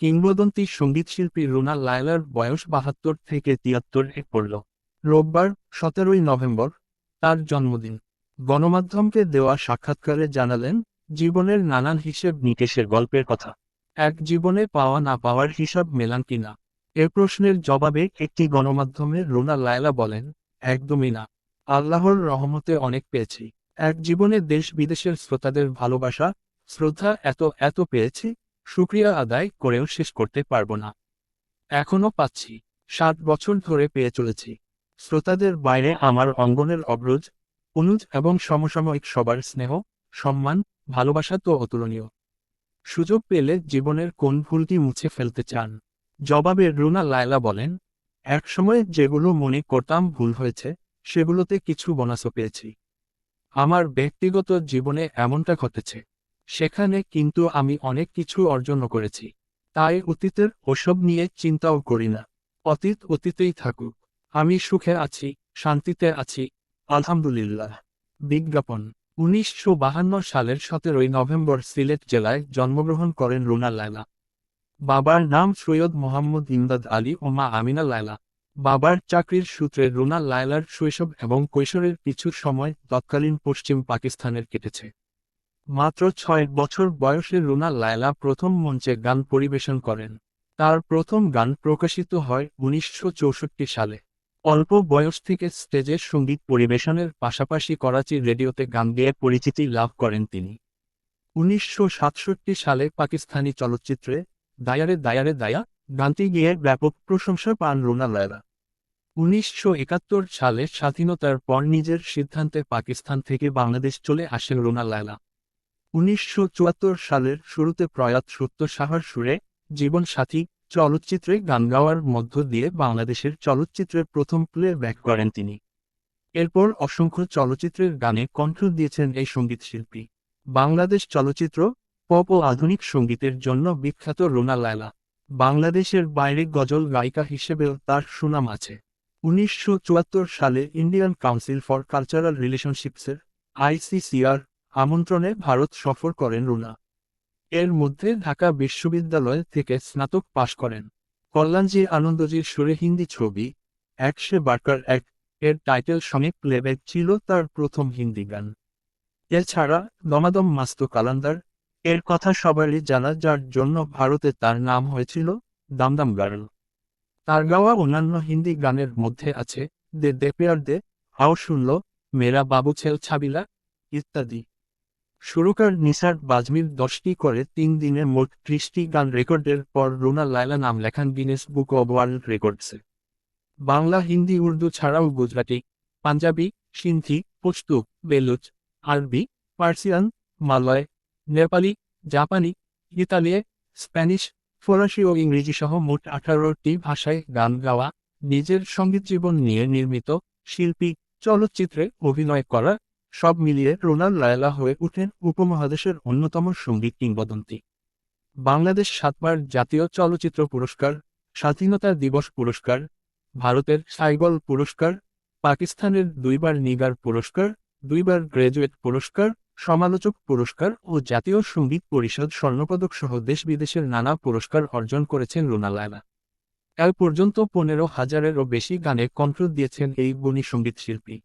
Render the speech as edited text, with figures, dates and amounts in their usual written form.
কিংবদন্তি সঙ্গীতশিল্পী রুনা লায়লার বয়স ৭২ থেকে ৭৩-এ পড়ল। রোববার ১৭ই নভেম্বর তার জন্মদিন। গণমাধ্যমকে দেওয়া সাক্ষাৎকারে জানালেন, জীবনের নানান হিসেব নিকেশের গল্পের কথা। এক জীবনে পাওয়া না পাওয়ার হিসাব মেলান কিনা, এ প্রশ্নের জবাবে একটি গণমাধ্যমে রুনা লায়লা বলেন, একদমই না। আল্লাহর রহমতে অনেক পেয়েছি। এক জীবনে দেশ বিদেশের শ্রোতাদের ভালোবাসা, শ্রদ্ধা এত এত পেয়েছি, শুকরিয়া আদায় করেও শেষ করতে পারবো না। এখনো পাচ্ছি। ৭ বছর ধরে পেয়ে চলেছি। শ্রোতাদের বাইরে আমার অঙ্গনের অগ্রজ, অনুজ এবং সমসাময়িক সবার স্নেহ, সম্মান, ভালোবাসা তো অতুলনীয়। সুযোগ পেলে জীবনের কোন ভুলটি মুছে ফেলতে চান? জবাবে রুনা লায়লা বলেন, একসময় যেগুলো মনে করতাম ভুল হয়েছে, সেগুলোতে কিছু বোনাসও পেয়েছি। আমার ব্যক্তিগত জীবনে এমনটা ঘটেছে। সেখানে কিন্তু আমি অনেক কিছু অর্জনও করেছি। তাই অতীতের ওসব নিয়ে চিন্তাও করি না। অতীত অতীতেই থাকুক। আমি সুখে আছি, শান্তিতে আছি, আলহামদুলিল্লাহ। বিজ্ঞাপন। ১৯৫২ সালের ১৭ই নভেম্বর সিলেট জেলায় জন্মগ্রহণ করেন রুনা লায়লা। বাবার নাম সৈয়দ মোহাম্মদ ইমদাদ আলী ও মা আমিনা লায়লা। বাবার চাকরির সূত্রে রুনা লায়লার শৈশব এবং কৈশোরের কিছু সময় তৎকালীন পশ্চিম পাকিস্তানের কেটেছে। মাত্র ৬ বছর বয়সে রুনা লায়লা প্রথম মঞ্চে গান পরিবেশন করেন। তার প্রথম গান প্রকাশিত হয় ১৯৬৪ সালে। অল্প বয়স থেকে স্টেজে সঙ্গীত পরিবেশনের পাশাপাশি করাচি রেডিওতে গান গেয়ে পরিচিতি লাভ করেন তিনি। ১৯৬৭ সালে পাকিস্তানি চলচ্চিত্রে দায়ারে দায়ারে দায়া গানটি গেয়ে ব্যাপক প্রশংসা পান রুনা লায়লা। ১৯৭১ সালে স্বাধীনতার পর নিজের সিদ্ধান্তে পাকিস্তান থেকে বাংলাদেশ চলে আসেন রুনা লায়লা। ১৯৭৪ সালের শুরুতে প্রয়াত সত্য সাহার সুরে জীবন সাথী চলচ্চিত্রে গান গাওয়ার মধ্য দিয়ে বাংলাদেশের চলচ্চিত্রের প্রথম প্লে ব্যাক করেন তিনি। এরপর অসংখ্য চলচ্চিত্রের গানে কণ্ঠ দিয়েছেন এই সঙ্গীতশিল্পী। বাংলাদেশ চলচ্চিত্র, পপ ও আধুনিক সঙ্গীতের জন্য বিখ্যাত রুনা লায়লা। বাংলাদেশের বাইরে গজল গায়িকা হিসেবেও তার সুনাম আছে। ১৯৭৪ সালে ইন্ডিয়ান কাউন্সিল ফর কালচারাল রিলেশনশিপসের ICCR আমন্ত্রণে ভারত সফর করেন রুনা। এর মধ্যে ঢাকা বিশ্ববিদ্যালয় থেকে স্নাতক পাশ করেন। কল্যাণজি আনন্দজির সুরে হিন্দি ছবি এক সে বারকার এক এর টাইটেল সঙ্গে প্লেব্যাক ছিল তার প্রথম হিন্দি গান। এছাড়া দমাদম মাস্ত কালান্দার এর কথা সবারই জানা, যার জন্য ভারতে তার নাম হয়েছিল দামদাম গার্ল। তার গাওয়া অন্যান্য হিন্দি গানের মধ্যে আছে দে দে পেয়ার দে, হাও শুনলো, মেরা বাবু ছেল ছাবিলা ইত্যাদি। সুরকার নিসার বাজমির 10টি করে 3 দিনে মোট 30টি গান রেকর্ডের পর রুনা লায়লা নাম লেখান গিনেস বুক অব ওয়ার্ল্ড রেকর্ডসে। বাংলা, হিন্দি, উর্দু ছাড়াও গুজরাটি, পাঞ্জাবি, সিন্ধি, পশতু, বেলুচ, আরবি, পার্সিয়ান, মালয়, নেপালি, জাপানি, ইতালীয়, স্প্যানিশ, ফরাসি ও ইংরেজি সহ মোট 18টি ভাষায় গান গাওয়া, নিজের সঙ্গীত জীবন নিয়ে নির্মিত, শিল্পী, চলচ্চিত্রে অভিনয় করা, সব মিলিয়ে রুনা লায়লা হয়ে ওঠেন উপমহাদেশের অন্যতম সঙ্গীত কিংবদন্তি। বাংলাদেশ 7বার জাতীয় চলচ্চিত্র পুরস্কার, স্বাধীনতা দিবস পুরস্কার, ভারতের সাইগল পুরস্কার, পাকিস্তানের 2বার নিগার পুরস্কার, 2বার গ্র্যাজুয়েট পুরস্কার, সমালোচক পুরস্কার ও জাতীয় সঙ্গীত পরিষদ স্বর্ণপদক সহ দেশ বিদেশের নানা পুরস্কার অর্জন করেছেন রুনা লায়লা। এ পর্যন্ত 15,000-এরও বেশি গানে কণ্ঠ দিয়েছেন এই গুণী সঙ্গীতশিল্পী।